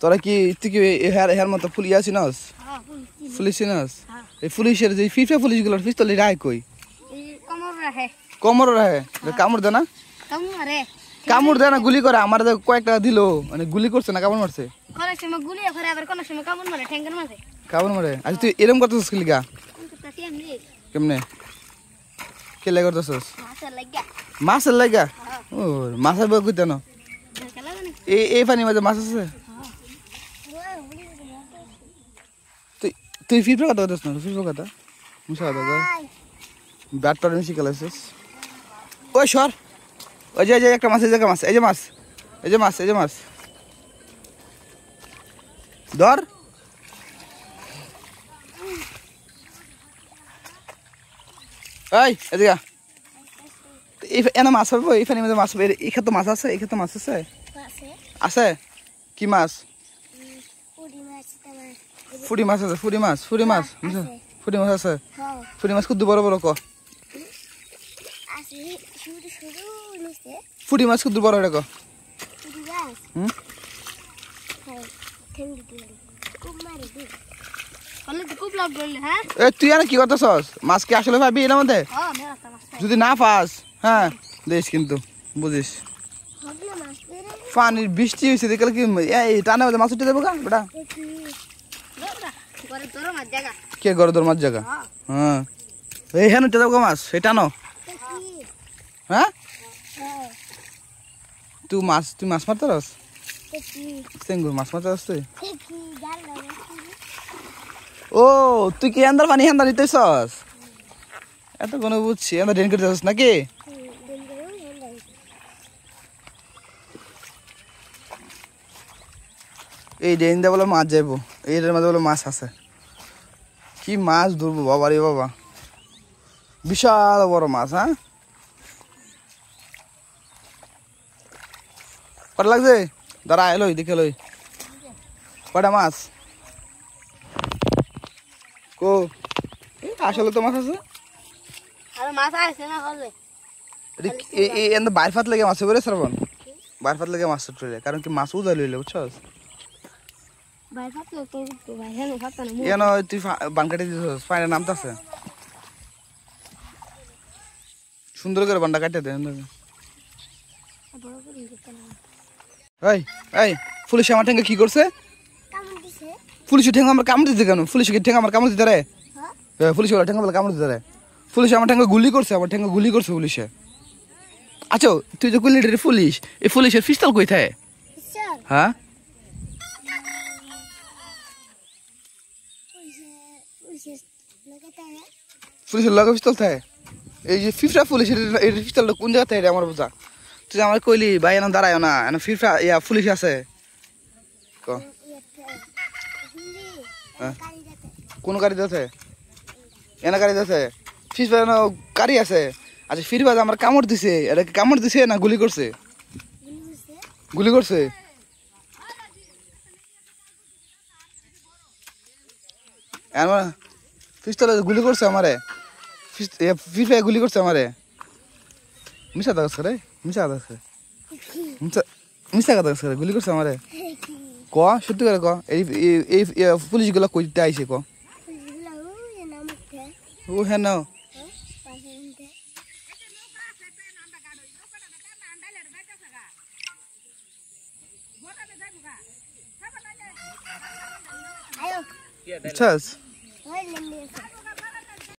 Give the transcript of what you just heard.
তোরা কি তুই কি হেয়ার মতো ফুলিয়া চিনস? পুলিশ চিনস? এই পুলিশের যে ফিফা পুলিশগুলোর পিস্তল রায় কই? কোমর রাহে কামড় দে না? কামড় দেয় না, গুলি করে। আমার কয়েকটা দিল, মানে গুলি করছে না কামড় মারছে? কামড় মারে। আচ্ছা তুই এরকম করতেছিস কি লিগা? কেমনে খেলে করতেছিস? মাছের লাগা? ও মাছের বই কইতে না? এই পানি মাঝে মাছ আছে? তুই ফিফা কথা করতেছ না? ফিফা কথা মিশা কথা ব্যাট পারে মিশি খেলাছিস? ওই সর, ওই যে একটা মাছ, এই যে মাছ, এই যে মাছ, এই যে মাছ, এই যে মাছ ধর। এই এদিকে এনে মাছ পাবো, এইখানে মধ্যে মাছ পাবো। এই ক্ষেত্রে মাছ আছে? এই ক্ষেত্রে মাছ আছে? আছে কি মাছ? ফুটি মাছ আছে? ফুটি মাছ? ফুটি মাছ? ফুটি মাছ আছে? ফুটি মাছ খুব বড় বড় ক? ফুটি মাছ খুব বড় এটা ক? তুই আর কি করতেছস? মাছ কি আসলে পাবি এর মধ্যে? যদি না পাস হ্যাঁ দেশ কিন্তু বুঝিস। পানির বৃষ্টি হয়েছে দেখলে কি টানা মাছ উঠে দেবো গা বেটা? কে ঘরে তোর মাছ জায়গা? হ্যাঁ এই হ্যাঁ উঠে দেবো মাছ, এই টানো। হ্যাঁ তুই মাছ মারতে রস? চেঙ্গুর মাছ মারতে রস তুই? ও তুই কি আন্দার পানি হান্দার দিতেছস? এত কোনো বুঝছি আমরা ড্রেন করতেছস নাকি? এই ড্রেন দিয়ে বলে মাছ যাইবো, এইটার মাঝে বলে মাছ আছে। কি মাছ ধরবো বাবা রে বাবা, বিশাল বড় মাছ। হ্যাঁ কটা লাগছে? দাঁড়া এলোই দেখে লই কটা মাছ। কো আসলে তো মাছ আছে? বাইর ফাত লেগে মাছ বেড়ে শ্রাবণ, বাইর ফাত লেগে মাছ চলে, কারণ কি মাছ উদা লইলে বুঝছস? তুই বান কাটি দিছস, পানির নামতে আছে সুন্দর করে বানটা কাটে দে। এই এই পুলিশ আমার ঠেঙ্গে কি করছে? পুলিশ ঠেঙ্গে আমার কামড় দিতে কেন? পুলিশ ঠেঙ্গে আমার কামড় দিতে রে? পুলিশ ঠেঙ্গে বলে কামড় দিতে রে? পুলিশ আমার ঠেঙ্গে গুলি করছে, আমার ঠেঙ্গে গুলি করছে পুলিশে। আচ্ছা তুই যে গুলি পুলিশ, এই পুলিশের পিস্তল কই থাকে? হ্যাঁ পুলিশের লগে পিস্তল থাকে? এই যে ফিফা পুলিশের এই পিস্তলটা কোন জায়গা থেকে আমার বোঝা? তুই আমার কইলি ভাই এনে দাঁড়ায় না, এনে ফিফা ইয়া পুলিশ আছে কোন গাড়ি আছে? এনে গাড়ি আছে? ফিফা গাড়ি আছে? আচ্ছা ফিরবা আমার কামড় দিছে, এটা কামড় দিছে না গুলি করছে? গুলি করছে। পিস্তলে গুলি করছে আমারে, ফিফা গুলি করছে আমারে। মিশা দাস রে, মিশা দাস রে, মিশা কথা করে গুলি করছে আমারে। ক সত্যি করে ক, এই পুলিশ গুলা কইতে আইছে ক? ও হ্যাঁ নাও বুঝছস?